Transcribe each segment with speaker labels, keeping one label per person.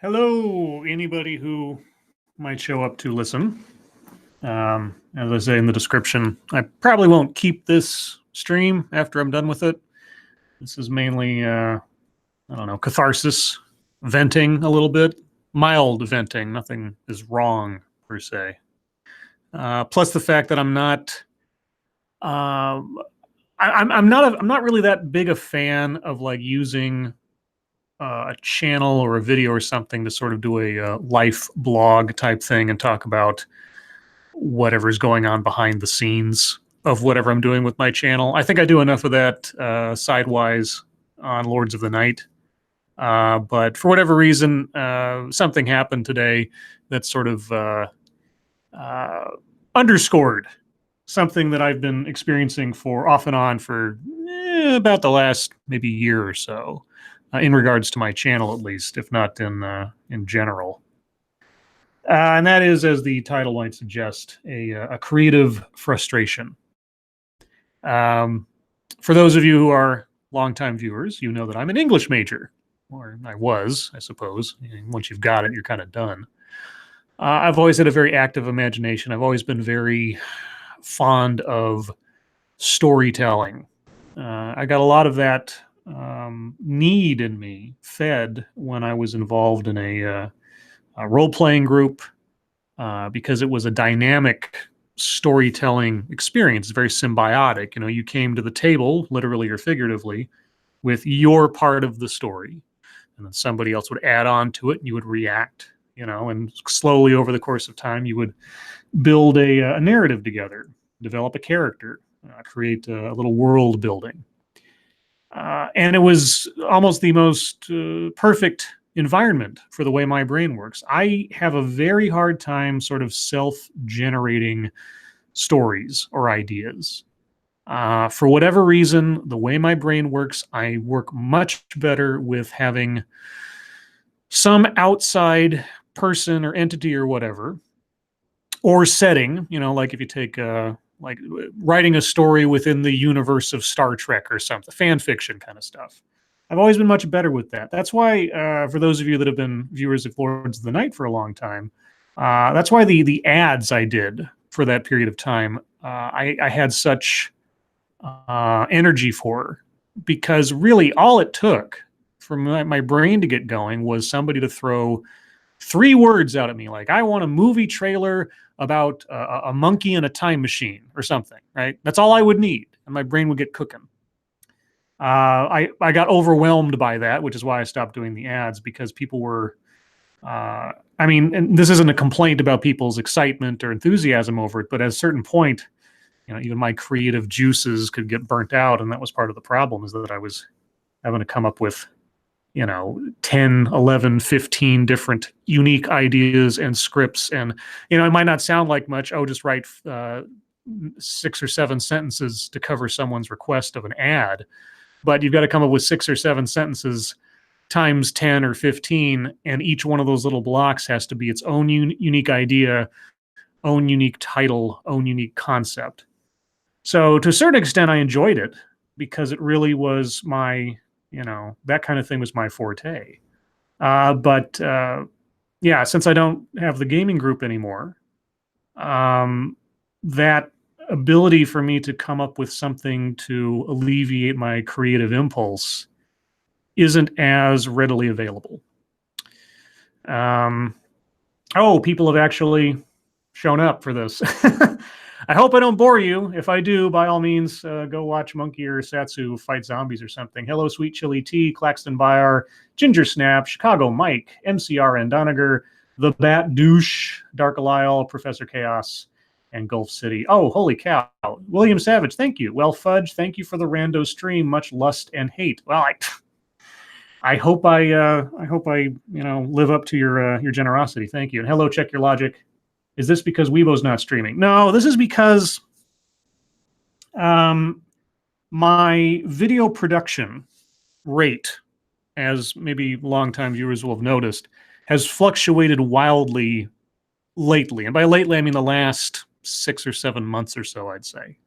Speaker 1: Hello, anybody who might show up to listen. As I say in the description, I probably won't keep this stream after I'm done with it. This is mainly, I don't know, catharsis, venting a little bit, mild venting. Nothing is wrong per se. Plus the fact that I'm not, I'm not really that big a fan of like using a channel or a video or something to sort of do a life blog type thing and talk about whatever's going on behind the scenes of whatever I'm doing with my channel. I think I do enough of that sidewise on Lords of the Night. But for whatever reason, something happened today that sort of underscored something that I've been experiencing for off and on for about the last maybe year or so, in regards to my channel at least, if not in general. And that is, as the title might suggest, a creative frustration. For those of you who are longtime viewers, you know that I'm an English major, or I was, I suppose. Once you've got it, you're kind of done. I've always had a very active imagination. I've always been very fond of storytelling. I got a lot of that need in me fed when I was involved in a role-playing group, because it was a dynamic storytelling experience, very symbiotic. You know, you came to the table, literally or figuratively, with your part of the story, and then somebody else would add on to it, and you would react. You know, and slowly over the course of time, you would build a narrative together, develop a character, create a little world building. And it was almost the most perfect environment for the way my brain works. I have a very hard time sort of self-generating stories or ideas. For whatever reason, the way my brain works, I work much better with having some outside person or entity or whatever, or setting, you know, like if you take like writing a story within the universe of Star Trek or something, fan fiction kind of stuff. I've always been much better with that. That's why, for those of you that have been viewers of Lords of the Night for a long time, that's why the ads I did for that period of time, I had such energy for, because really all it took for my brain to get going was somebody to throw 3 words out at me, like, I want a movie trailer about a monkey in a time machine or something, right? That's all I would need, and my brain would get cooking. I got overwhelmed by that, which is why I stopped doing the ads, because people were, I mean, and this isn't a complaint about people's excitement or enthusiasm over it, but at a certain point, you know, even my creative juices could get burnt out, and that was part of the problem, is that I was having to come up with, you know, 10, 11, 15 different unique ideas and scripts. And, you know, it might not sound like much. Oh, just write 6 or 7 sentences to cover someone's request of an ad. But you've got to come up with 6 or 7 sentences times 10 or 15. And each one of those little blocks has to be its own unique idea, own unique title, own unique concept. So to a certain extent, I enjoyed it, because it really was my, you know, that kind of thing was my forte. But yeah, since I don't have the gaming group anymore, that ability for me to come up with something to alleviate my creative impulse isn't as readily available. Oh, people have actually shown up for this. I hope I don't bore you. If I do, by all means, go watch Monkey or Satsu fight zombies or something. Hello, Sweet Chili Tea, Claxton Byar, Ginger Snap, Chicago Mike, MCR and Doniger, The Bat Douche, Dark Lyle, Professor Chaos, and Gulf City. Oh, holy cow. William Savage, thank you. Well, Fudge, thank you for the rando stream. Much lust and hate. Well, I hope I you know, live up to your generosity. Thank you. And hello, Check Your Logic. Is this because Weibo's not streaming? No, this is because my video production rate, as maybe longtime viewers will have noticed, has fluctuated wildly lately. And by lately, I mean the last 6 or 7 months or so, I'd say.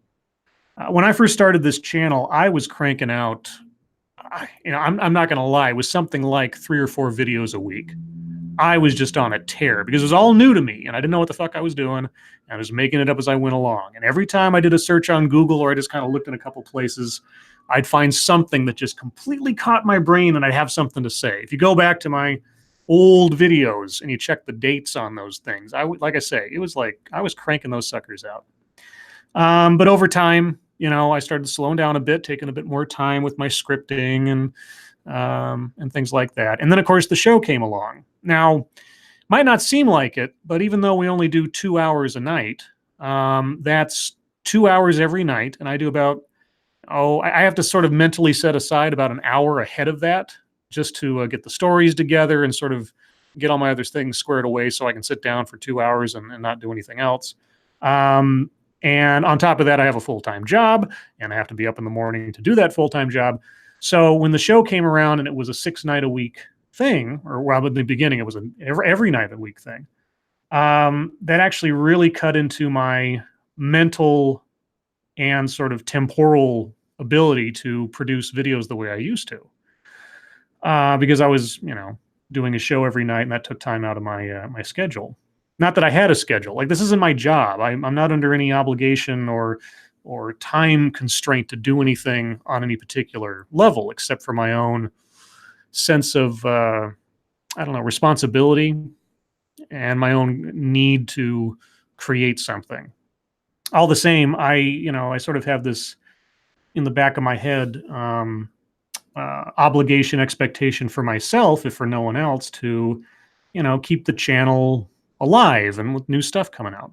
Speaker 1: When I first started this channel, I was cranking out, you know, I'm not going to lie, it was something like 3 or 4 videos a week. I was just on a tear because it was all new to me and I didn't know what the fuck I was doing. I was making it up as I went along. And every time I did a search on Google or I just kind of looked in a couple places, I'd find something that just completely caught my brain and I'd have something to say. If you go back to my old videos and you check the dates on those things, like I say, it was like I was cranking those suckers out. But over time, I started slowing down a bit, taking a bit more time with my scripting and things like that. And then, of course, the show came along. Now, might not seem like it, but even though we only do 2 hours a night, that's 2 hours every night. And I do about, I have to sort of mentally set aside about an hour ahead of that just to get the stories together and sort of get all my other things squared away so I can sit down for 2 hours and not do anything else. And on top of that, I have a full-time job and I have to be up in the morning to do that full-time job. So when the show came around and it was a 6-night-a-week thing, or well, in the beginning, it was an every night a week thing, that actually really cut into my mental and sort of temporal ability to produce videos the way I used to. Because I was, doing a show every night and that took time out of my schedule. Not that I had a schedule. Like, this isn't my job. I'm not under any obligation or time constraint to do anything on any particular level, except for my own sense of, responsibility and my own need to create something. All the same, I sort of have this in the back of my head, obligation, expectation for myself, if for no one else, to, keep the channel alive and with new stuff coming out.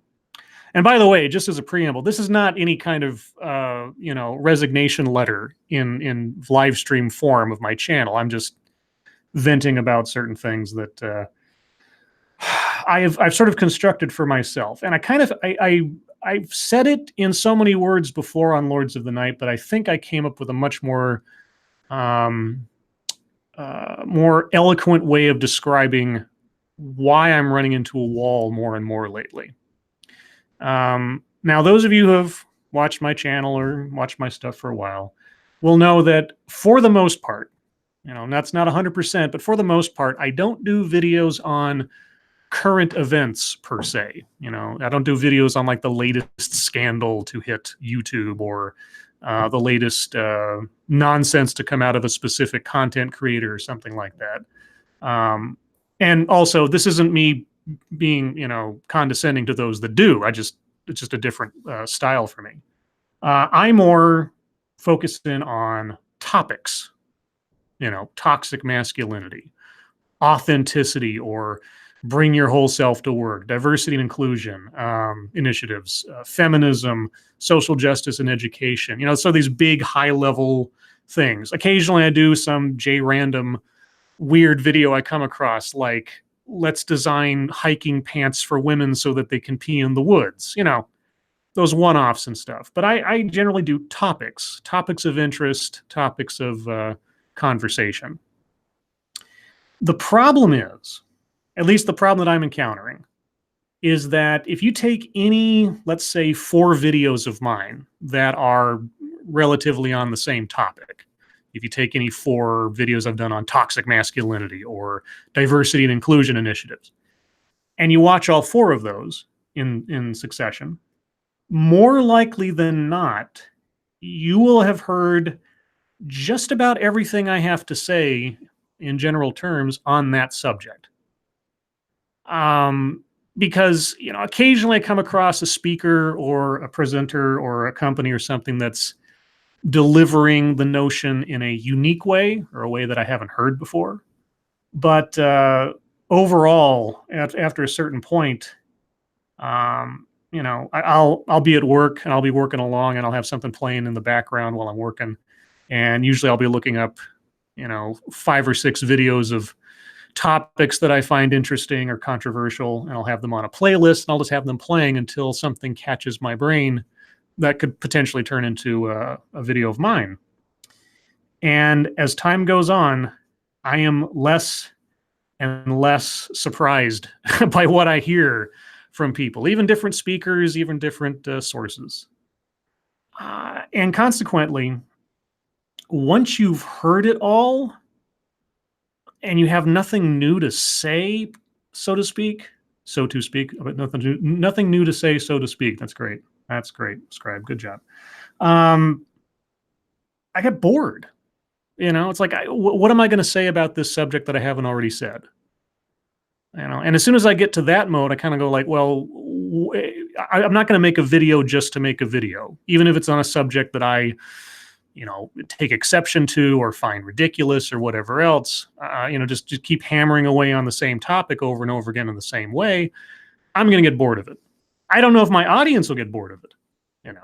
Speaker 1: And by the way, just as a preamble, this is not any kind of, resignation letter in live stream form of my channel. I'm just venting about certain things that I've sort of constructed for myself. And I've said it in so many words before on Lords of the Night, but I think I came up with a much more eloquent way of describing why I'm running into a wall more and more lately. Now, those of you who have watched my channel or watched my stuff for a while will know that for the most part, that's not 100%, but for the most part, I don't do videos on current events per se. I don't do videos on like the latest scandal to hit YouTube or the latest nonsense to come out of a specific content creator or something like that. And also, this isn't me being, condescending to those that do. It's just a different style for me. I more focus in on topics, toxic masculinity, authenticity, or bring your whole self to work, diversity and inclusion initiatives, feminism, social justice and education, so these big high level things. Occasionally I do some random weird video I come across, like, let's design hiking pants for women so that they can pee in the woods, those one-offs and stuff. But I generally do topics of interest, topics of conversation. The problem is, at least the problem that I'm encountering, is that if you take any, let's say, 4 videos of mine that are relatively on the same topic, if you take any 4 videos I've done on toxic masculinity or diversity and inclusion initiatives, and you watch all 4 of those in succession, more likely than not, you will have heard just about everything I have to say in general terms on that subject. Because, occasionally I come across a speaker or a presenter or a company or something that's delivering the notion in a unique way or a way that I haven't heard before. But overall, after a certain point, I'll be at work and I'll be working along and I'll have something playing in the background while I'm working. And usually I'll be looking up, 5 or 6 videos of topics that I find interesting or controversial, and I'll have them on a playlist and I'll just have them playing until something catches my brain that could potentially turn into a video of mine. And as time goes on, I am less and less surprised by what I hear from people, even different speakers, even different sources. And consequently, once you've heard it all and you have nothing new to say, so to speak, so to speak, but nothing new to say, so to speak. That's great. That's great, Scribe. Good job. I get bored. It's like, what am I going to say about this subject that I haven't already said? And as soon as I get to that mode, I kind of go like, well, I'm not going to make a video just to make a video, even if it's on a subject that I, take exception to or find ridiculous or whatever else. Just keep hammering away on the same topic over and over again in the same way. I'm going to get bored of it. I don't know if my audience will get bored of it.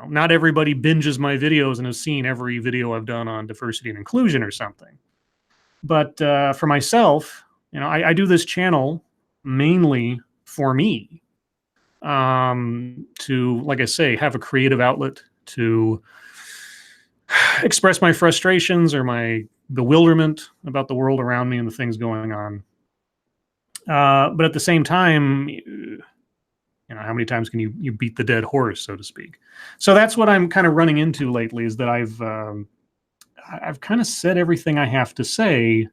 Speaker 1: Not everybody binges my videos and has seen every video I've done on diversity and inclusion or something. But for myself, I do this channel mainly for me, to, like I say, have a creative outlet to express my frustrations or my bewilderment about the world around me and the things going on. But at the same time, how many times can you beat the dead horse, so to speak? So that's what I'm kind of running into lately, is that I've kind of said everything I have to say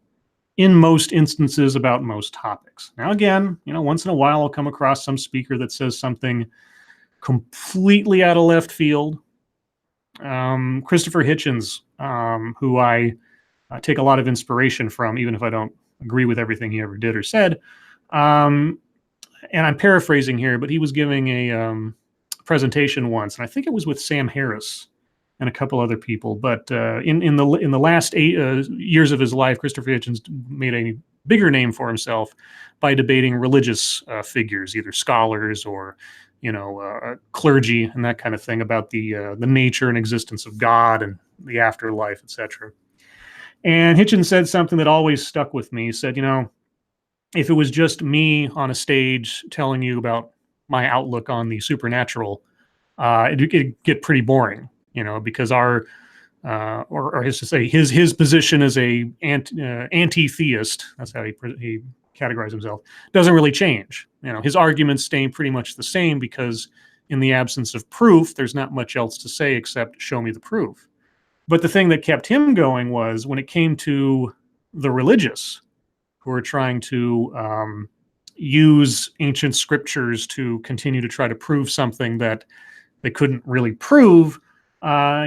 Speaker 1: in most instances about most topics. Now, again, once in a while I'll come across some speaker that says something completely out of left field. Christopher Hitchens, who I take a lot of inspiration from, even if I don't agree with everything he ever did or said. And I'm paraphrasing here, but he was giving a presentation once, and I think it was with Sam Harris and a couple other people. But in the last 8 years of his life, Christopher Hitchens made a bigger name for himself by debating religious figures, either scholars or clergy and that kind of thing, about the nature and existence of God and the afterlife, etc. And Hitchens said something that always stuck with me. He said, if it was just me on a stage telling you about my outlook on the supernatural, it'd get pretty boring, because our or his position as a anti-theist, that's how he categorized himself, doesn't really change. His arguments stay pretty much the same, because in the absence of proof, there's not much else to say except show me the proof. But the thing that kept him going was when it came to the religious, who are trying to use ancient scriptures to continue to try to prove something that they couldn't really prove.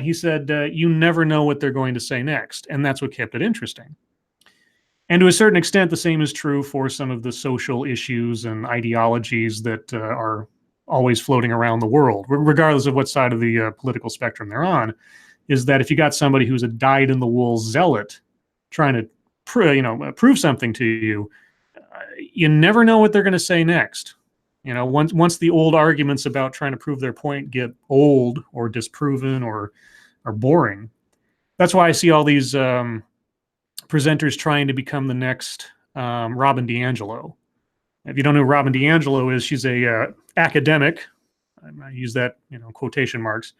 Speaker 1: He said, you never know what they're going to say next. And that's what kept it interesting. And to a certain extent, the same is true for some of the social issues and ideologies that are always floating around the world, regardless of what side of the political spectrum they're on, is that if you got somebody who's a dyed-in-the-wool zealot trying to prove something to you, you never know what they're going to say next. Once the old arguments about trying to prove their point get old or disproven or boring, that's why I see all these presenters trying to become the next Robin DiAngelo. If you don't know who Robin DiAngelo is, she's a academic, I use that quotation marks,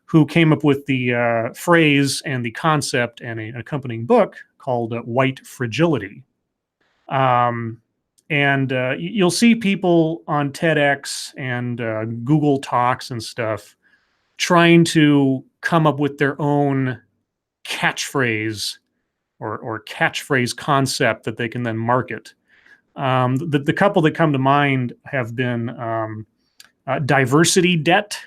Speaker 1: who came up with the phrase and the concept and an accompanying book called White Fragility. And you'll see people on TEDx and Google Talks and stuff trying to come up with their own catchphrase or catchphrase concept that they can then market. The couple that come to mind have been diversity debt.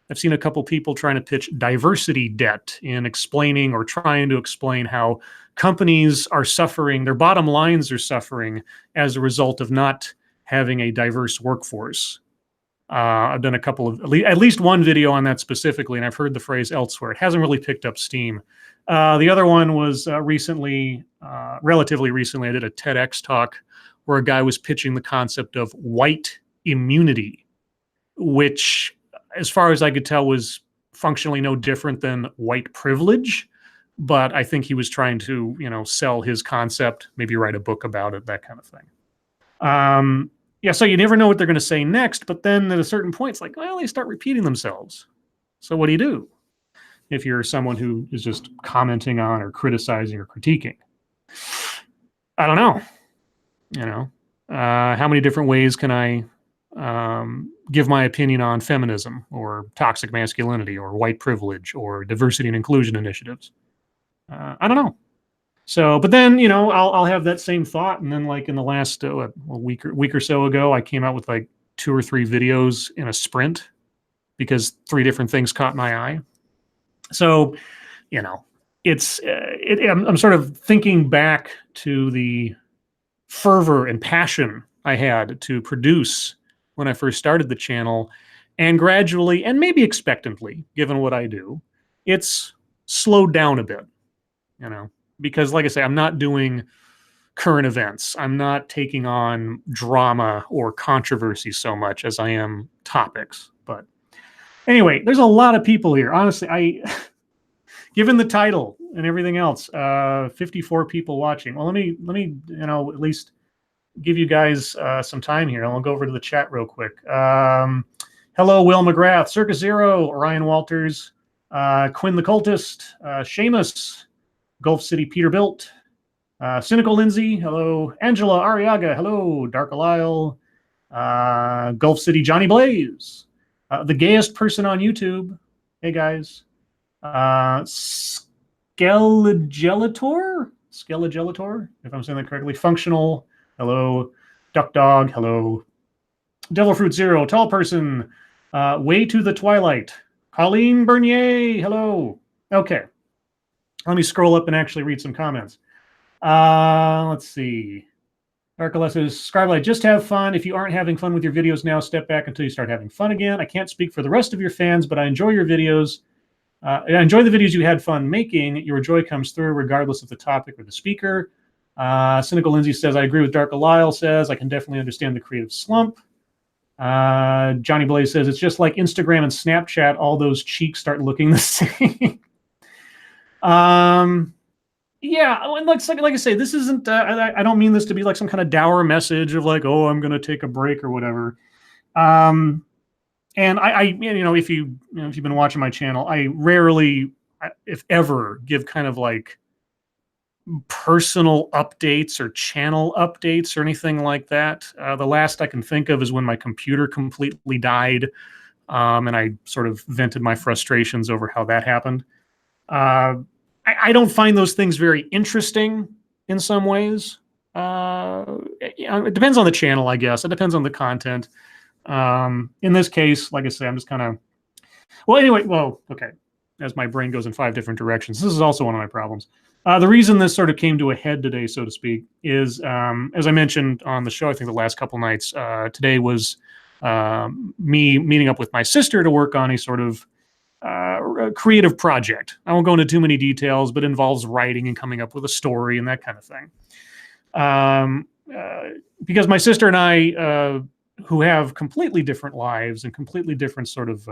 Speaker 1: I've seen a couple people trying to pitch diversity debt in explaining or trying to explain how companies are suffering, their bottom lines are suffering as a result of not having a diverse workforce. I've done a couple of, at least one video on that specifically, and I've heard the phrase elsewhere. It hasn't really picked up steam. The other one was relatively recently, I did a TEDx talk where a guy was pitching the concept of white immunity, which, as far as I could tell, was functionally no different than white privilege. But I think he was trying to, sell his concept, maybe write a book about it, that kind of thing. So you never know what they're going to say next. But then at a certain point, it's like, well, they start repeating themselves. So what do you do if you're someone who is just commenting on or criticizing or critiquing? I don't know. How many different ways can I give my opinion on feminism or toxic masculinity or white privilege or diversity and inclusion initiatives? I don't know. So, but then, I'll have that same thought, and then like in the last a week or so ago, I came out with like 2 or 3 videos in a sprint because 3 different things caught my eye. So, you know, I'm sort of thinking back to the fervor and passion I had to produce when I first started the channel, and gradually, and maybe expectantly, given what I do, it's slowed down a bit, you know, because like I say, I'm not doing current events. I'm not taking on drama or controversy so much as I am topics. But anyway, there's a lot of people here. Honestly, given the title and everything else, 54 people watching. Well, let me at least give you guys some time here. I'll go over to the chat real quick. Hello, Will McGrath, Circus Zero, Ryan Walters, Quinn the Cultist, Seamus, Gulf City Peterbilt, Cynical Lindsay, hello, Angela Ariaga, hello, Dark Alisle, Gulf City Johnny Blaze, the gayest person on YouTube, hey guys, Skelegelator, if I'm saying that correctly, Functional, hello, Duck Dog, hello, Devil Fruit Zero, Tall Person, Way to the Twilight, Colleen Bernier, hello. Okay, let me scroll up and actually read some comments. Let's see. Dark says, Scribelight, just have fun. If you aren't having fun with your videos now, step back until you start having fun again. I can't speak for the rest of your fans, but I enjoy your videos. I enjoy the videos you had fun making. Your joy comes through regardless of the topic or the speaker. Cynical Lindsay says, I agree with Dark Alisle says, I can definitely understand the creative slump. Johnny Blaze says, it's just like Instagram and Snapchat. All those cheeks start looking the same. Yeah, and like I say, this isn't. I don't mean this to be like some kind of dour message of like, oh, I'm going to take a break or whatever. And if you've been watching my channel, I rarely, if ever, give kind of like personal updates or channel updates or anything like that. The last I can think of is when my computer completely died, and I sort of vented my frustrations over how that happened. I don't find those things very interesting in some ways. It depends on the channel, I guess. It depends on the content. In this case, like I say, I'm just kind of, okay. As my brain goes in 5 different directions. This is also one of my problems. The reason this sort of came to a head today, so to speak, is, as I mentioned on the show, I think the last couple nights, today was me meeting up with my sister to work on a sort of creative project. I won't go into too many details, but involves writing and coming up with a story and that kind of thing. Because my sister and I, who have completely different lives and completely different sort of,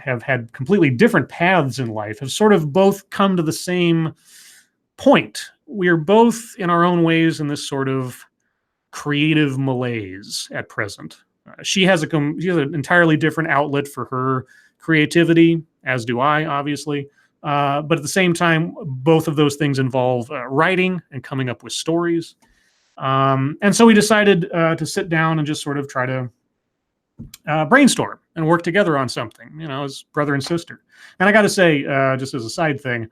Speaker 1: have had completely different paths in life, have sort of both come to the same point. We're both in our own ways in this sort of creative malaise at present. She has an entirely different outlet for her creativity, as do I, obviously. But at the same time, both of those things involve writing and coming up with stories. And so we decided to sit down and just sort of try to brainstorm and work together on something, as brother and sister. And I got to say, just as a side thing,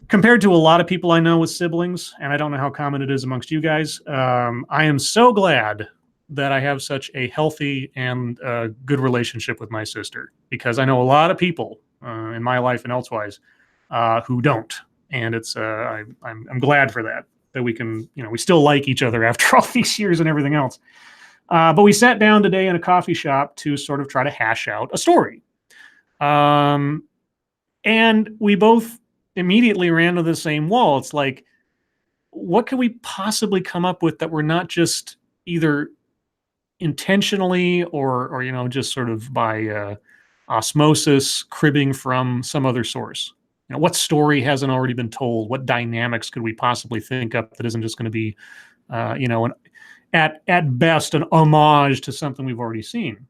Speaker 1: compared to a lot of people I know with siblings, and I don't know how common it is amongst you guys, I am so glad that I have such a healthy and good relationship with my sister, because I know a lot of people in my life and elsewise who don't, and it's I'm glad for that we can we still like each other after all these years and everything else. But we sat down today in a coffee shop to sort of try to hash out a story, and we both immediately ran to the same wall. It's like, what can we possibly come up with that we're not just either intentionally or just sort of by osmosis cribbing from some other source? What story hasn't already been told? What dynamics could we possibly think up that isn't just going to be at best an homage to something we've already seen?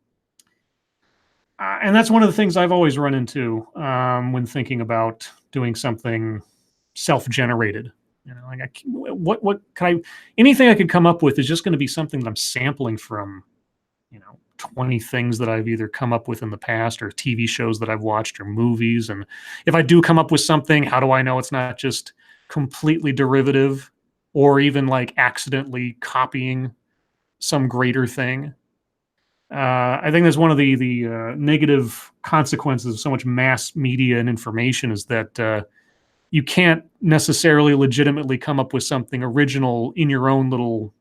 Speaker 1: And that's one of the things I've always run into when thinking about doing something self-generated. What can anything I could come up with is just going to be something that I'm sampling from 20 things that I've either come up with in the past, or TV shows that I've watched, or movies. And if I do come up with something, how do I know it's not just completely derivative or even like accidentally copying some greater thing. I think that's one of the negative consequences of so much mass media and information is that you can't necessarily legitimately come up with something original in your own little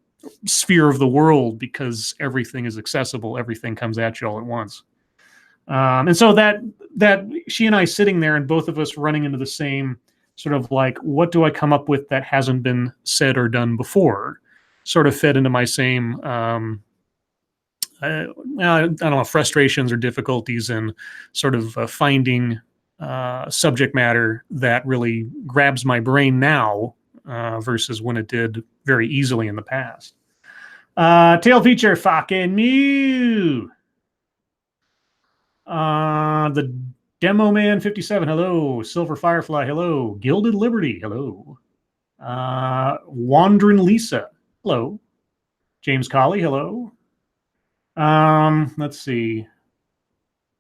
Speaker 1: sphere of the world because everything is accessible, everything comes at you all at once. And so that she and I sitting there and both of us running into the same sort of like, what do I come up with that hasn't been said or done before? Sort of fed into my same I don't know, frustrations or difficulties in sort of finding subject matter that really grabs my brain now versus when it did very easily in the past. Tail feature, fucking Mew. The Demo Man 57, hello. Silver Firefly, hello. Gilded Liberty, hello. Wandering Lisa, hello. James Colley, hello. Let's see.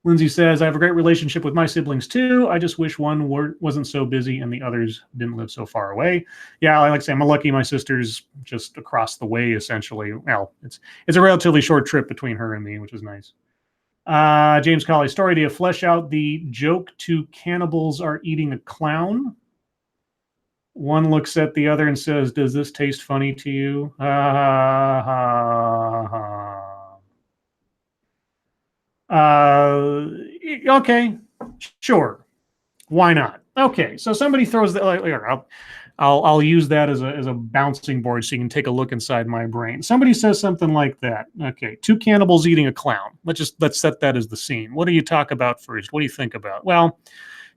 Speaker 1: Lindsay says, I have a great relationship with my siblings too. I just wish one wasn't so busy and the others didn't live so far away. Yeah, like I say, I'm lucky my sister's just across the way, essentially. Well, it's a relatively short trip between her and me, which is nice. James Colley, story, do you flesh out the joke to cannibals are eating a clown? One looks at the other and says, does this taste funny to you? Okay, sure. Why not? Okay, so somebody throws that. I'll use that as a bouncing board so you can take a look inside my brain. Somebody says something like that. Okay, two cannibals eating a clown. Let's set that as the scene. What do you talk about first? What do you think about? Well,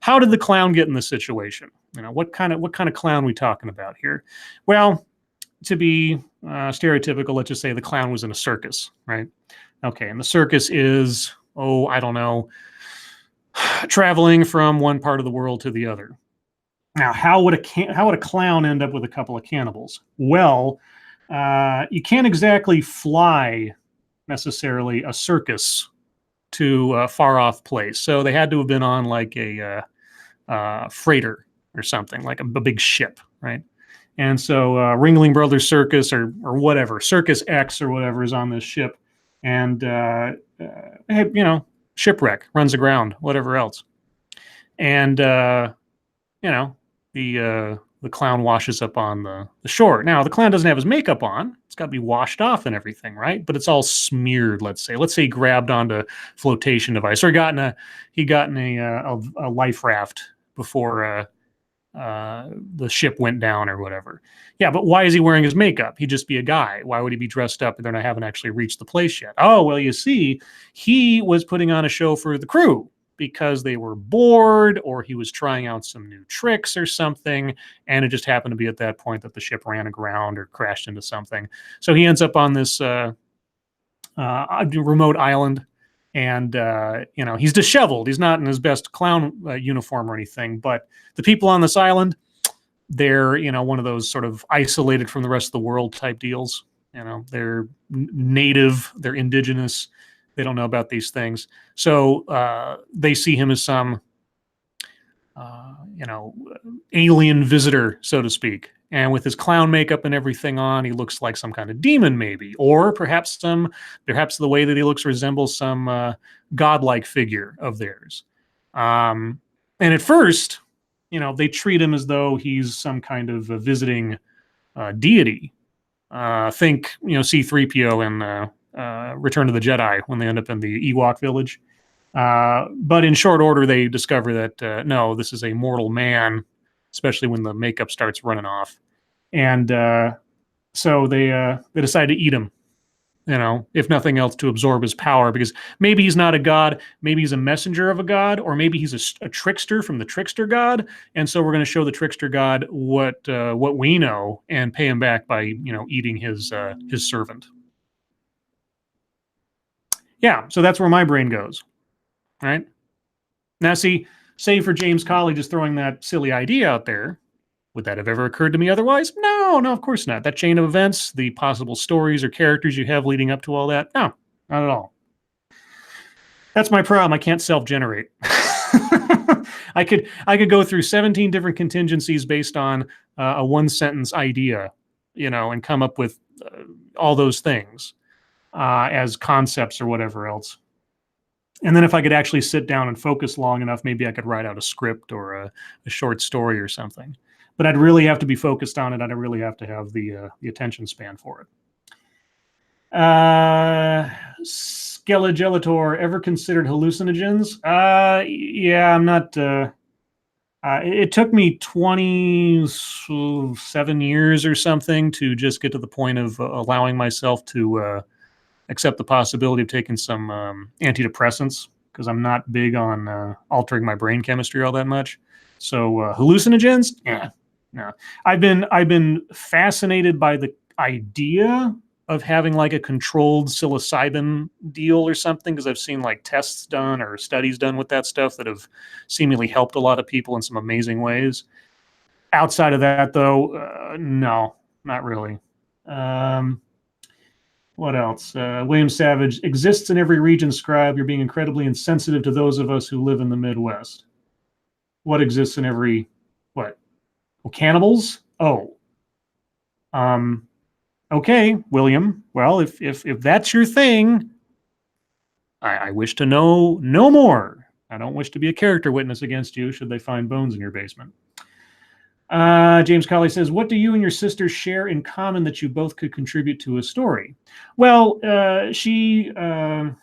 Speaker 1: how did the clown get in this situation? You know, what kind of clown are we talking about here? Well, to be stereotypical, let's just say the clown was in a circus, right? Okay, and the circus is, I don't know, traveling from one part of the world to the other. Now, how would a clown end up with a couple of cannibals? Well, you can't exactly fly necessarily a circus to a far off place, so they had to have been on like a freighter or something, like a big ship, right? And so Ringling Brothers Circus or whatever, Circus X or whatever is on this ship, and shipwreck, runs aground, whatever else, and the clown washes up on the shore. Now the clown doesn't have his makeup on; it's got to be washed off and everything, right? But it's all smeared. Let's say he grabbed onto flotation device or he got in a life raft before the ship went down or whatever. Yeah, but why is he wearing his makeup? He'd just be a guy. Why would he be dressed up and I haven't actually reached the place yet? Oh, well, you see, he was putting on a show for the crew because they were bored or he was trying out some new tricks or something. And it just happened to be at that point that the ship ran aground or crashed into something. So he ends up on this remote island. And, he's disheveled. He's not in his best clown uniform or anything. But the people on this island, they're, one of those sort of isolated from the rest of the world type deals. They're native, they're indigenous. They don't know about these things. So they see him as some, alien visitor, so to speak. And with his clown makeup and everything on, he looks like some kind of demon, maybe, or perhaps the way that he looks resembles some godlike figure of theirs. And at first, they treat him as though he's some kind of a visiting deity. Think, C-3PO in Return of the Jedi when they end up in the Ewok village. But in short order, they discover that no, this is a mortal man, especially when the makeup starts running off. And so they decide to eat him, if nothing else, to absorb his power, because maybe he's not a god, maybe he's a messenger of a god, or maybe he's a trickster from the trickster god. And so we're going to show the trickster god what we know and pay him back by, eating his servant. Yeah, so that's where my brain goes. Right? Now, see, save for James Colley just throwing that silly idea out there, would that have ever occurred to me otherwise? No, of course not. That chain of events, the possible stories or characters you have leading up to all that, no, not at all. That's my problem. I can't self-generate. I could go through 17 different contingencies based on a one sentence idea, and come up with all those things as concepts or whatever else. And then if I could actually sit down and focus long enough, maybe I could write out a script or a short story or something. But I'd really have to be focused on it. I'd really have to have the attention span for it. Skelegelator, ever considered hallucinogens? Yeah, I'm not. It took me 27 years or something to just get to the point of allowing myself to accept the possibility of taking some antidepressants, because I'm not big on altering my brain chemistry all that much. So hallucinogens, yeah, no. I've been fascinated by the idea of having like a controlled psilocybin deal or something, because I've seen like tests done or studies done with that stuff that have seemingly helped a lot of people in some amazing ways. Outside of that, though, no, not really. What else? William Savage, exists in every region, Scribe. You're being incredibly insensitive to those of us who live in the Midwest. What exists in every, what? Well, cannibals? Oh. Okay, William. Well, if that's your thing, I wish to know no more. I don't wish to be a character witness against you should they find bones in your basement. James Colley says, what do you and your sister share in common that you both could contribute to a story? Well, she wanted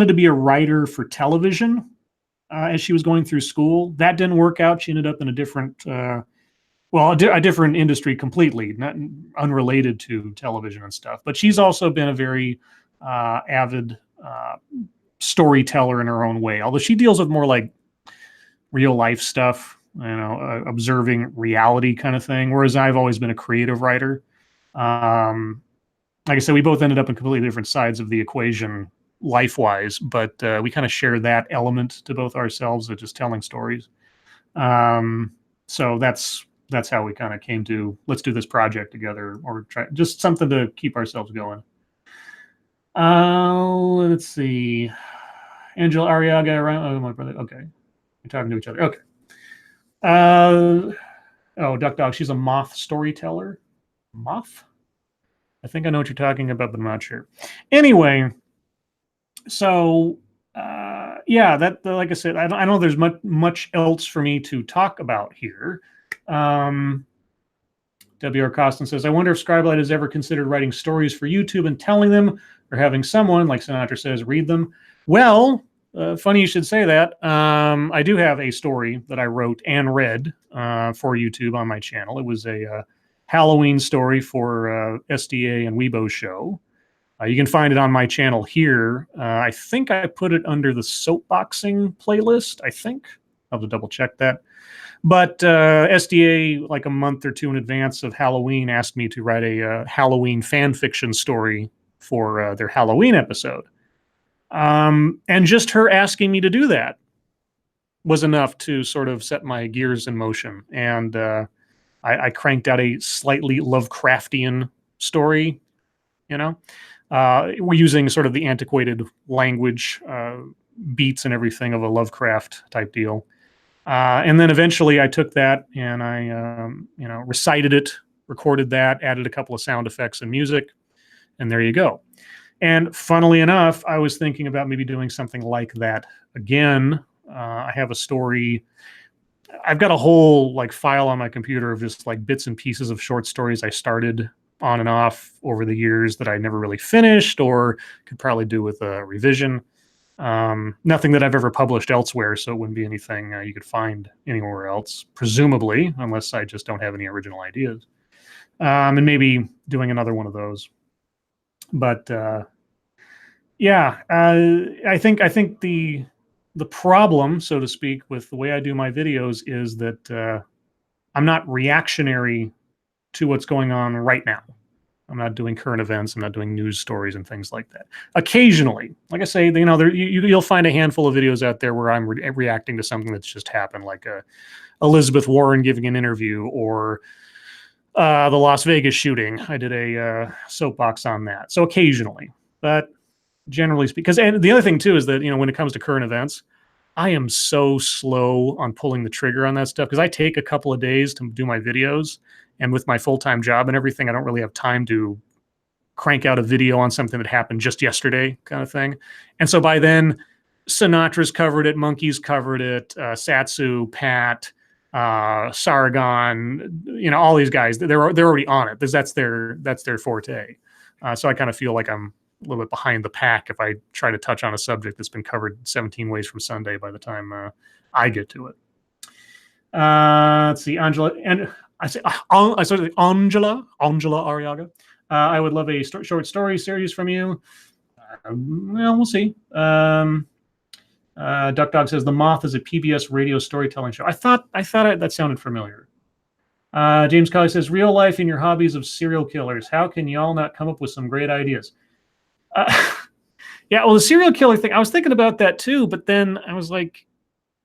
Speaker 1: to be a writer for television as she was going through school. That didn't work out. She ended up in a different a different industry completely, not unrelated to television and stuff. But she's also been a very avid storyteller in her own way, although she deals with more like real life stuff, observing reality kind of thing, whereas I've always been a creative writer. Like I said, we both ended up in completely different sides of the equation life-wise, but we kind of share that element to both ourselves of just telling stories. So that's how we kind of came to, let's do this project together, or try just something to keep ourselves going. Let's see. Angela Arriaga, oh, my brother. Okay. We're talking to each other. Okay. Duck Dog, she's a moth storyteller. Moth? I think I know what you're talking about, but I'm not sure. Anyway, so like I said, I don't know there's much else for me to talk about here. W.R. Costin says, I wonder if Scribelight has ever considered writing stories for YouTube and telling them, or having someone, like Sinatra says, read them. Well, funny you should say that. I do have a story that I wrote and read for YouTube on my channel. It was a Halloween story for SDA and Weibo show. You can find it on my channel here. I think I put it under the soapboxing playlist, I think. I'll have to double check that. But SDA, like a month or two in advance of Halloween, asked me to write a Halloween fan fiction story for their Halloween episode. And just her asking me to do that was enough to sort of set my gears in motion. And I cranked out a slightly Lovecraftian story, We're using sort of the antiquated language, beats and everything of a Lovecraft type deal. And then eventually I took that and I, recited it, recorded that, added a couple of sound effects and music, and there you go. And funnily enough, I was thinking about maybe doing something like that again. I have a story. I've got a whole like file on my computer of just like bits and pieces of short stories I started on and off over the years that I never really finished or could probably do with a revision. Nothing that I've ever published elsewhere, so it wouldn't be anything you could find anywhere else, presumably, unless I just don't have any original ideas. And maybe doing another one of those. But I think the problem, so to speak, with the way I do my videos is that I'm not reactionary to what's going on right now. I'm not doing current events. I'm not doing news stories and things like that. Occasionally, like I say, you'll find a handful of videos out there where I'm reacting to something that's just happened, like Elizabeth Warren giving an interview, or the Las Vegas shooting. I did a soapbox on that. So occasionally, but generally speaking, and the other thing too is that when it comes to current events, I am so slow on pulling the trigger on that stuff because I take a couple of days to do my videos. And with my full-time job and everything, I don't really have time to crank out a video on something that happened just yesterday kind of thing. And so by then, Sinatra's covered it, Monkey's covered it, Satsu, Pat, Sargon, all these guys, they're already on it because that's their forte. So I kind of feel like I'm a little bit behind the pack if I try to touch on a subject that's been covered 17 ways from Sunday by the time I get to it. Let's see, Angela, and I say Angela Ariaga. I would love a short story series from you. Well, we'll see. Duck Dog says The Moth is a PBS radio storytelling show. I thought that sounded familiar. James Colley says, real life in your hobbies of serial killers. How can y'all not come up with some great ideas? Yeah, well, the serial killer thing, I was thinking about that too, but then I was like,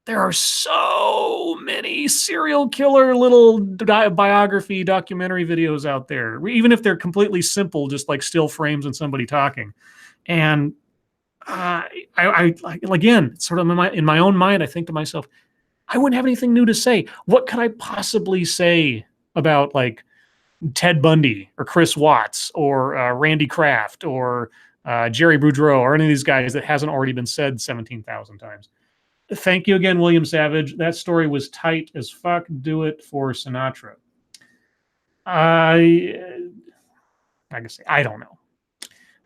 Speaker 1: there are so many serial killer little biography documentary videos out there, even if they're completely simple, just like still frames and somebody talking. And I again, sort of in my own mind, I think to myself, I wouldn't have anything new to say. What could I possibly say about like Ted Bundy or Chris Watts or Randy Kraft or Jerry Boudreau or any of these guys that hasn't already been said 17,000 times? Thank you again, William Savage. That story was tight as fuck. Do it for Sinatra. I guess I don't know.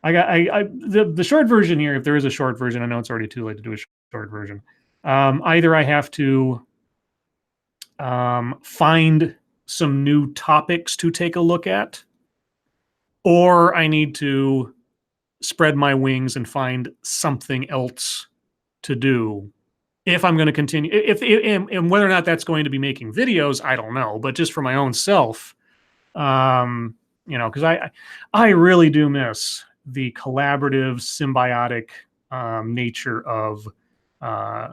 Speaker 1: The short version here, if there is a short version, I know it's already too late to do a short version. Either I have to find some new topics to take a look at, or I need to spread my wings and find something else to do. If I'm going to continue, and whether or not that's going to be making videos, I don't know. But just for my own self, because I really do miss the collaborative, symbiotic nature of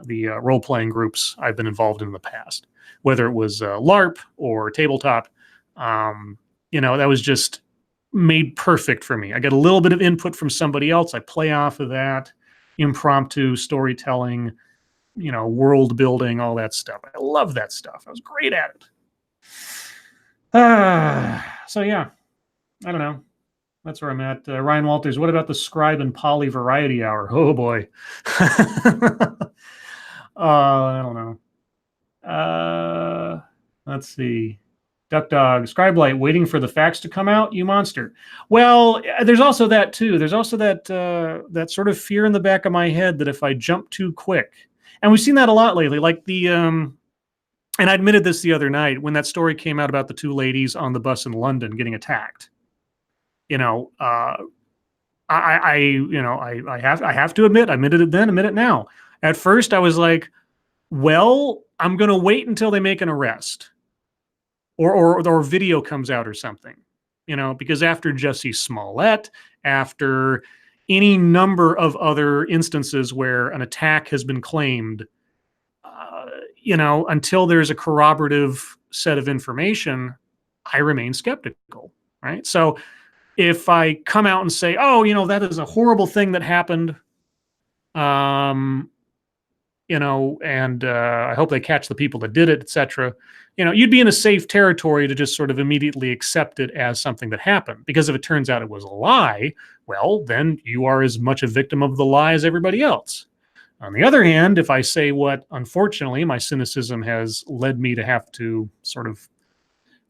Speaker 1: the role-playing groups I've been involved in the past, whether it was LARP or tabletop. That was just made perfect for me. I get a little bit of input from somebody else. I play off of that, impromptu storytelling, world building, all that stuff. I love that stuff. I was great at it. So yeah, I don't know. That's where I'm at. Ryan Walters, what about the Scribe and Poly Variety Hour? Oh boy. I don't know. Let's see. Duck Dog, Scribe Light, waiting for the facts to come out, you monster. Well, there's also that too. There's also that sort of fear in the back of my head that if I jump too quick, and we've seen that a lot lately, like and I admitted this the other night when that story came out about the two ladies on the bus in London getting attacked. I have to admit, I admitted it then, admit it now. At first I was like, well, I'm going to wait until they make an arrest or video comes out or something, because after Jussie Smollett, after any number of other instances where an attack has been claimed, until there's a corroborative set of information, I remain skeptical, right? So if I come out and say, oh, that is a horrible thing that happened, and I hope they catch the people that did it, etc., you'd be in a safe territory to just sort of immediately accept it as something that happened. Because if it turns out it was a lie, well, then you are as much a victim of the lie as everybody else. On the other hand, if I say what, unfortunately, my cynicism has led me to have to sort of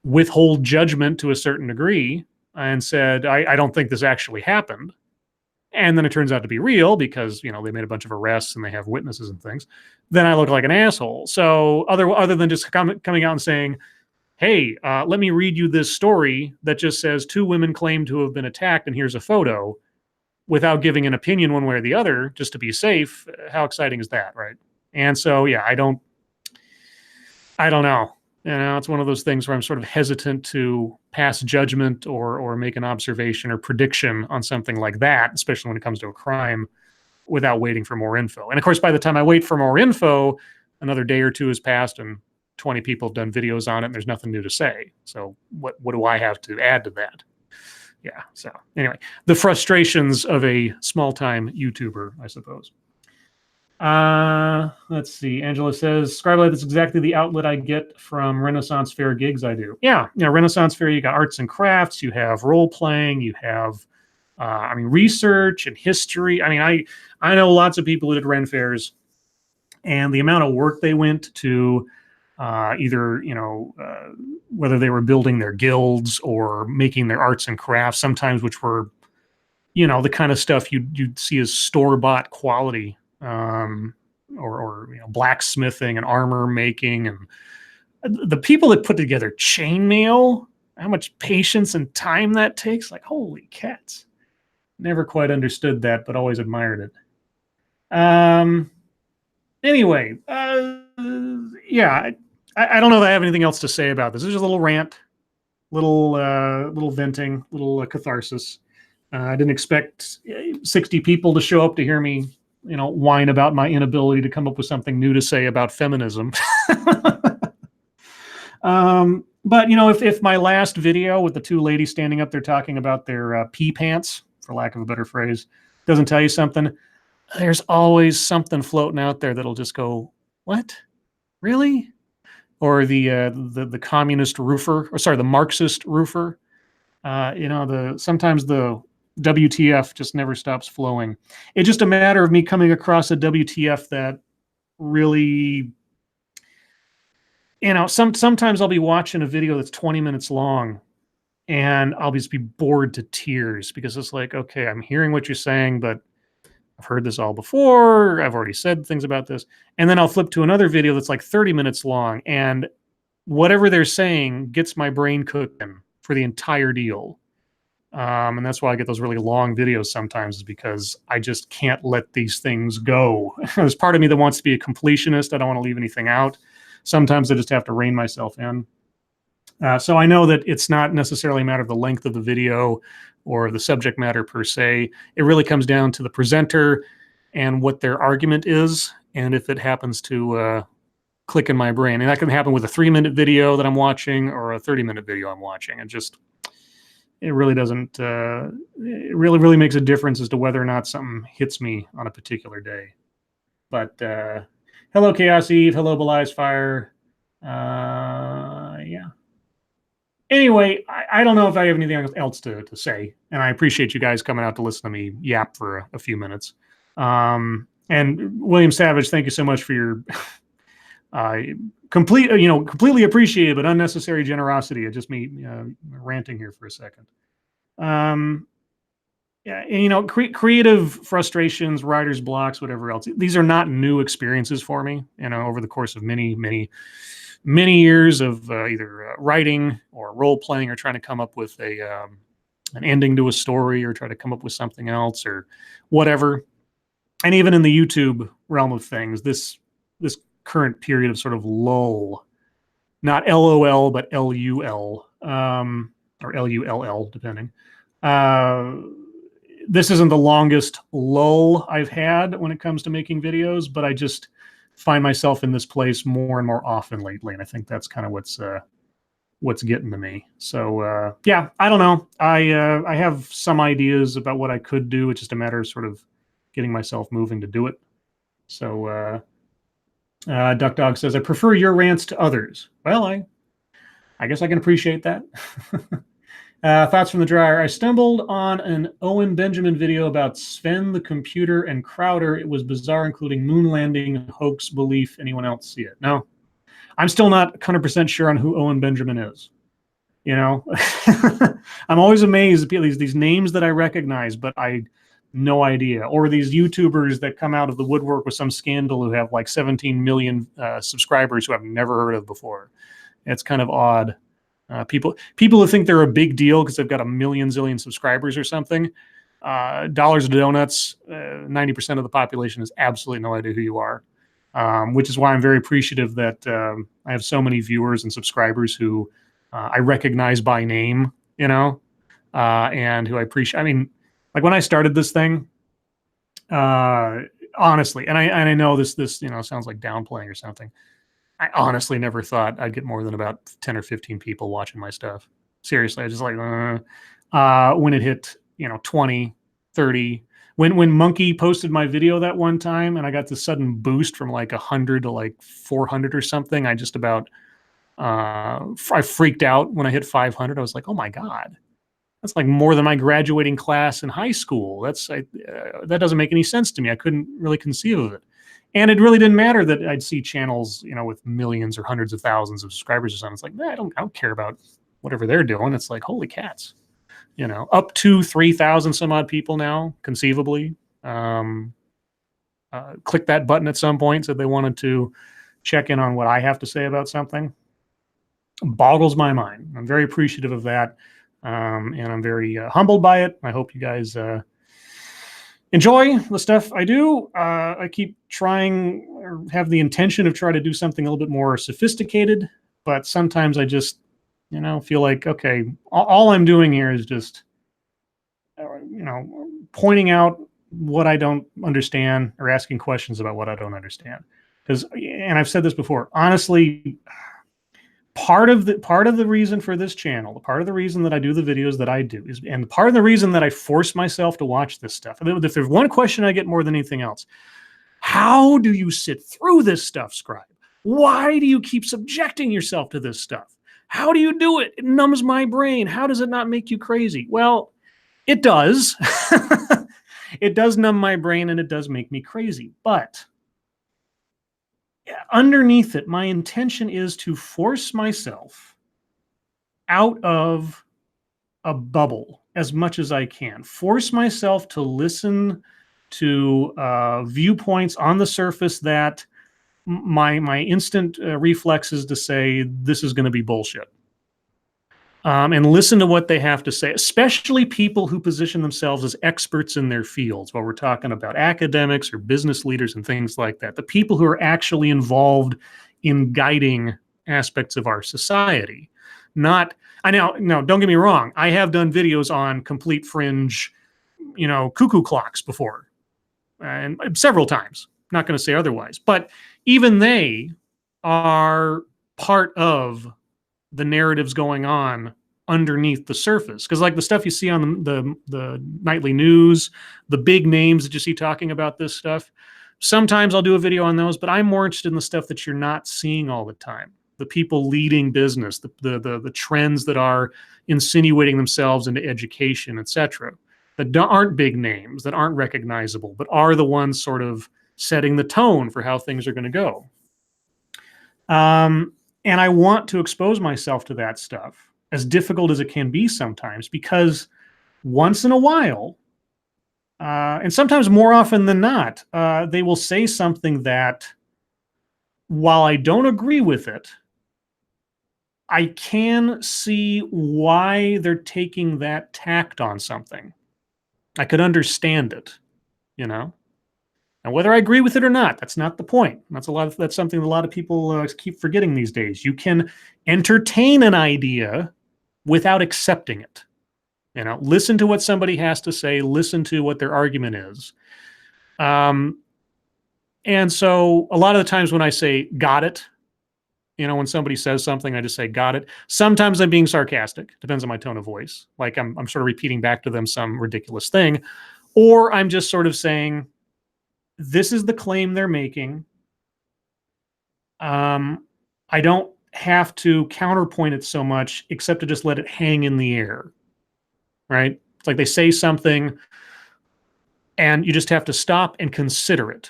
Speaker 1: withhold judgment to a certain degree and said, I don't think this actually happened, and then it turns out to be real because, they made a bunch of arrests and they have witnesses and things, then I look like an asshole. So other than just coming out and saying, hey, let me read you this story that just says 2 women claim to have been attacked and here's a photo, without giving an opinion one way or the other, just to be safe, how exciting is that, right? And so, yeah, I don't know. It's one of those things where I'm sort of hesitant to pass judgment or make an observation or prediction on something like that, especially when it comes to a crime, without waiting for more info. And of course, by the time I wait for more info, another day or two has passed and 20 people have done videos on it and there's nothing new to say. So what do I have to add to that? Yeah. So anyway, the frustrations of a small-time YouTuber, I suppose. Let's see. Angela says, Scribelight, that's exactly the outlet I get from Renaissance Fair gigs I do. Yeah, Renaissance Fair, you got arts and crafts, you have role playing, you have, research and history. I know lots of people who did Ren fairs, and the amount of work they went to either, whether they were building their guilds or making their arts and crafts, sometimes which were, the kind of stuff you'd see as store-bought quality, or blacksmithing and armor making, and the people that put together chainmail, how much patience and time that takes. Like, holy cats. Never quite understood that, but always admired it. Anyway, yeah, I don't know if I have anything else to say about this. This is just a little rant, little venting, little catharsis. I didn't expect 60 people to show up to hear me, whine about my inability to come up with something new to say about feminism. But if my last video with the two ladies standing up there talking about their pee pants, for lack of a better phrase, doesn't tell you something, there's always something floating out there that'll just go, what? Really? Or the communist roofer, or sorry, the Marxist roofer. Sometimes the WTF just never stops flowing. It's just a matter of me coming across a WTF that really, sometimes I'll be watching a video that's 20 minutes long and I'll just be bored to tears because it's like, okay, I'm hearing what you're saying, but I've heard this all before. I've already said things about this. And then I'll flip to another video that's like 30 minutes long, and whatever they're saying gets my brain cooking for the entire deal. And that's why I get those really long videos sometimes, is because I just can't let these things go. There's part of me that wants to be a completionist. I don't want to leave anything out. Sometimes I just have to rein myself in. So I know that it's not necessarily a matter of the length of the video or the subject matter per se. It really comes down to the presenter and what their argument is, and if it happens to click in my brain. And that can happen with a 3-minute video that I'm watching or a 30-minute video I'm watching. It really doesn't, it really makes a difference as to whether or not something hits me on a particular day. But hello, Chaos Eve. Hello, Belize Fire. Yeah. Anyway, I don't know if I have anything else to say, and I appreciate you guys coming out to listen to me yap for a few minutes. And William Savage, thank you so much for your completely appreciated but unnecessary generosity. It's just me ranting here for a second. Yeah, and, creative frustrations, writer's blocks, whatever else. These are not new experiences for me. Over the course of many years of either writing or role playing, or trying to come up with an ending to a story, or try to come up with something else, or whatever. And even in the YouTube realm of things, this current period of sort of lull, not LOL, but LUL, or LULL, depending. This isn't the longest lull I've had when it comes to making videos, but I just find myself in this place more and more often lately, and I think that's kind of what's getting to me. So yeah, I don't know. I have some ideas about what I could do. It's just a matter of sort of getting myself moving to do it. So Duck Dog says, I prefer your rants to others. Well, I guess I can appreciate that. Thoughts from the dryer. I stumbled on an Owen Benjamin video about Sven the computer and Crowder. It was bizarre, including moon landing, hoax, belief. Anyone else see it? No. I'm still not 100% sure on who Owen Benjamin is. I'm always amazed at these names that I recognize, but I no idea. Or these YouTubers that come out of the woodwork with some scandal who have like 17 million subscribers who I've never heard of before. It's kind of odd. People who think they're a big deal because they've got a zillion subscribers or something. Dollars to donuts, 90% of the population has absolutely no idea who you are, which is why I'm very appreciative that I have so many viewers and subscribers who I recognize by name, and who I appreciate. I mean, like when I started this thing, honestly, and I know this sounds like downplaying or something. I honestly never thought I'd get more than about 10 or 15 people watching my stuff. Seriously, I just like when it hit 20, 30, when Monkey posted my video that one time and I got this sudden boost from like 100 to like 400 or something, I just about I freaked out when I hit 500. I was like, oh my God, that's like more than my graduating class in high school. That doesn't make any sense to me. I couldn't really conceive of it. And it really didn't matter that I'd see channels, with millions or hundreds of thousands of subscribers or something. It's like, I don't care about whatever they're doing. It's like, holy cats, up to 3,000 some odd people now, conceivably. Click that button at some point, said they wanted to check in on what I have to say about something. Boggles my mind. I'm very appreciative of that. And I'm very humbled by it. I hope you guys enjoy the stuff I do. I keep trying, or have the intention of trying to do something a little bit more sophisticated, but sometimes I just, feel like, okay, all I'm doing here is just, pointing out what I don't understand or asking questions about what I don't understand. Because, and I've said this before, honestly, part of the reason for this channel, part of the reason that I do the videos that I do is, and part of the reason that I force myself to watch this stuff, if there's one question I get more than anything else, how do you sit through this stuff, Scribe? Why do you keep subjecting yourself to this stuff? How do you do it? It numbs my brain. How does it not make you crazy? Well, it does. It does numb my brain and it does make me crazy. But underneath it, my intention is to force myself out of a bubble as much as I can. Force myself to listen to viewpoints on the surface that my instant reflex is to say, this is going to be bullshit. And listen to what they have to say, especially people who position themselves as experts in their fields, while we're talking about academics or business leaders and things like that. The people who are actually involved in guiding aspects of our society. No, don't get me wrong. I have done videos on complete fringe, cuckoo clocks before, and several times. Not going to say otherwise, but even they are part of the narratives going on underneath the surface. Because like the stuff you see on the nightly news, the big names that you see talking about this stuff, sometimes I'll do a video on those, but I'm more interested in the stuff that you're not seeing all the time. The people leading business, the trends that are insinuating themselves into education, etc., that aren't big names, that aren't recognizable, but are the ones sort of setting the tone for how things are going to go. And I want to expose myself to that stuff, as difficult as it can be sometimes, because once in a while, and sometimes more often than not, they will say something that, while I don't agree with it, I can see why they're taking that tact on something. I could understand it, And whether I agree with it or not, that's not the point. That's something a lot of people keep forgetting these days. You can entertain an idea without accepting it. Listen to what somebody has to say. Listen to what their argument is. And so a lot of the times when I say got it, when somebody says something, I just say got it. Sometimes I'm being sarcastic. Depends on my tone of voice. Like I'm sort of repeating back to them some ridiculous thing, or I'm just sort of saying, this is the claim they're making. I don't have to counterpoint it so much, except to just let it hang in the air, right? It's like they say something, and you just have to stop and consider it.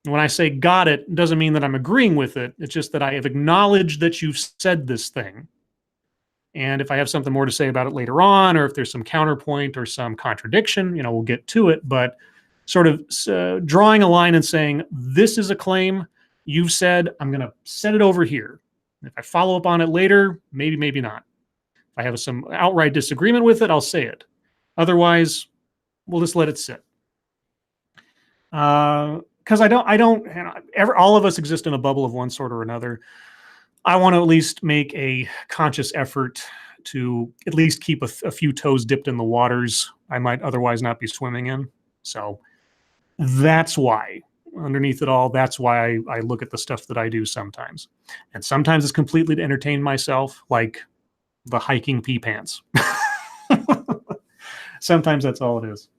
Speaker 1: When I say got it doesn't mean that I'm agreeing with it. It's just that I have acknowledged that you've said this thing. And if I have something more to say about it later on, or if there's some counterpoint or some contradiction, we'll get to it. But sort of drawing a line and saying, this is a claim you've said, I'm going to set it over here. If I follow up on it later, maybe not. If I have some outright disagreement with it, I'll say it. Otherwise, we'll just let it sit. Because all of us exist in a bubble of one sort or another. I want to at least make a conscious effort to at least keep a few toes dipped in the waters I might otherwise not be swimming in. So that's why, underneath it all, that's why I look at the stuff that I do sometimes. And sometimes it's completely to entertain myself, like the hiking pee pants. Sometimes that's all it is.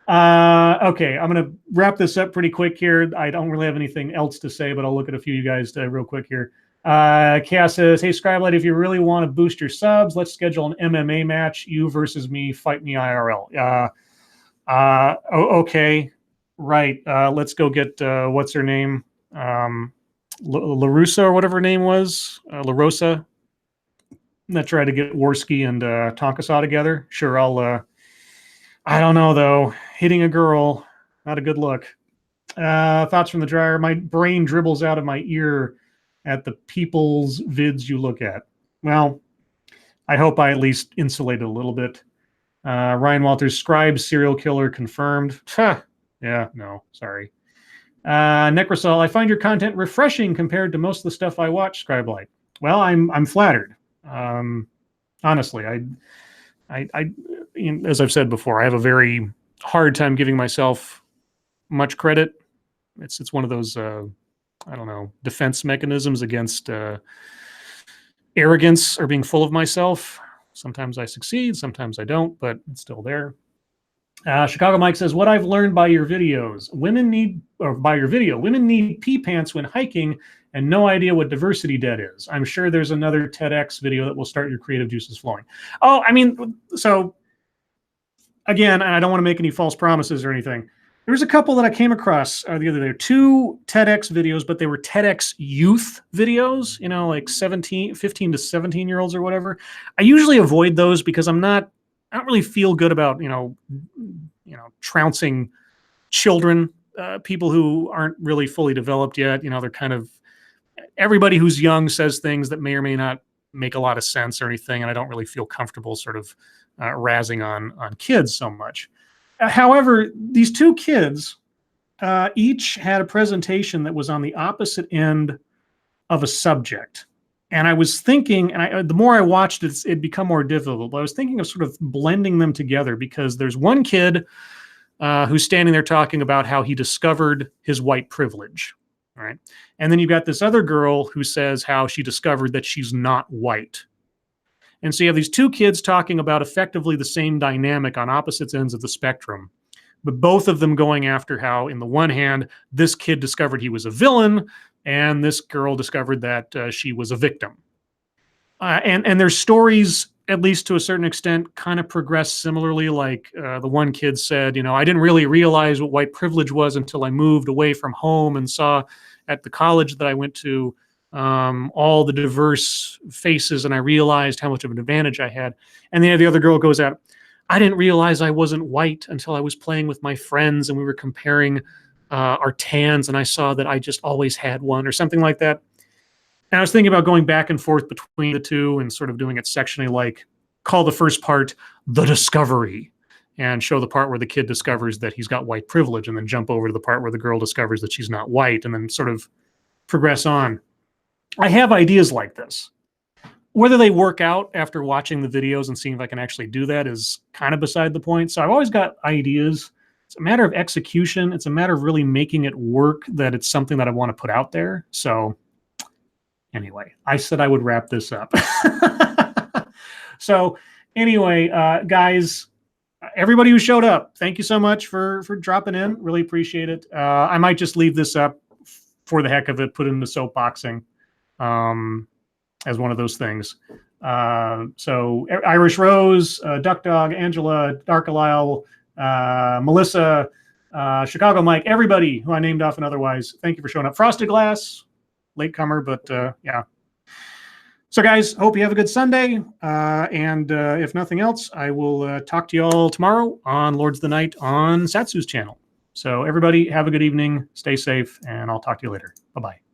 Speaker 1: Okay, I'm going to wrap this up pretty quick here. I don't really have anything else to say, but I'll look at a few of you guys real quick here. Chaos says, hey, Scribelight, if you really want to boost your subs, let's schedule an MMA match. You versus me, fight me IRL. Okay, right. Let's go get, what's her name? LaRussa or whatever her name was. LaRosa. Let's try to get Worski and Tonkasaw together. Sure, I don't know, though. Hitting a girl, not a good look. Thoughts from the dryer. My brain dribbles out of my ear at the people's vids you look at. Well, I hope I at least insulated a little bit. Ryan Walters, Scribe serial killer confirmed. Yeah, no, sorry. Necrosol, I find your content refreshing compared to most of the stuff I watch, Scribelight. Well, I'm flattered. Honestly, as I've said before, I have a very hard time giving myself much credit. It's one of those I don't know, defense mechanisms against arrogance or being full of myself. Sometimes I succeed, sometimes I don't, but it's still there. Chicago Mike says, what I've learned by your videos, women need pee pants when hiking and no idea what diversity debt is. I'm sure there's another TEDx video that will start your creative juices flowing. Oh, I mean, so again, I don't want to make any false promises or anything. There was a couple that I came across the other day, 2 TEDx videos, but they were TEDx youth videos, you know, like 15 to 17-year-olds or whatever. I usually avoid those because I don't really feel good about, you know, trouncing children, people who aren't really fully developed yet. You know, they're kind of, everybody who's young says things that may or may not make a lot of sense or anything, and I don't really feel comfortable sort of razzing on kids so much. However, these 2 kids each had a presentation that was on the opposite end of a subject. And I was thinking, and the more I watched it, it'd become more difficult, but I was thinking of sort of blending them together because there's one kid who's standing there talking about how he discovered his white privilege, right? And then you've got this other girl who says how she discovered that she's not white. And so you have these 2 kids talking about effectively the same dynamic on opposite ends of the spectrum, but both of them going after how, in the one hand, this kid discovered he was a villain, and this girl discovered that she was a victim. And their stories, at least to a certain extent, kind of progress similarly. Like the one kid said, you know, I didn't really realize what white privilege was until I moved away from home and saw at the college that I went to all the diverse faces, and I realized how much of an advantage I had. And then the other girl goes out, I didn't realize I wasn't white until I was playing with my friends and we were comparing our tans, and I saw that I just always had one, or something like that. And I was thinking about going back and forth between the 2 and sort of doing it sectionally, like call the first part The Discovery and show the part where the kid discovers that he's got white privilege, and then jump over to the part where the girl discovers that she's not white, and then sort of progress on. I have ideas like this. Whether they work out after watching the videos and seeing if I can actually do that is kind of beside the point. So I've always got ideas. It's a matter of execution. It's a matter of really making it work, that it's something that I want to put out there. So anyway, I said I would wrap this up. So anyway, guys, everybody who showed up, thank you so much for dropping in. Really appreciate it. I might just leave this up for the heck of it, put it into soapboxing as one of those things. So Irish Rose, Duck Dog, Angela, Darkalisle, Melissa, Chicago Mike, everybody who I named off and otherwise, thank you for showing up. Frosted Glass, latecomer, but yeah. So guys, hope you have a good Sunday. And if nothing else, I will talk to you all tomorrow on Lords of the Night on Satsu's channel. So everybody have a good evening, stay safe, and I'll talk to you later. Bye-bye.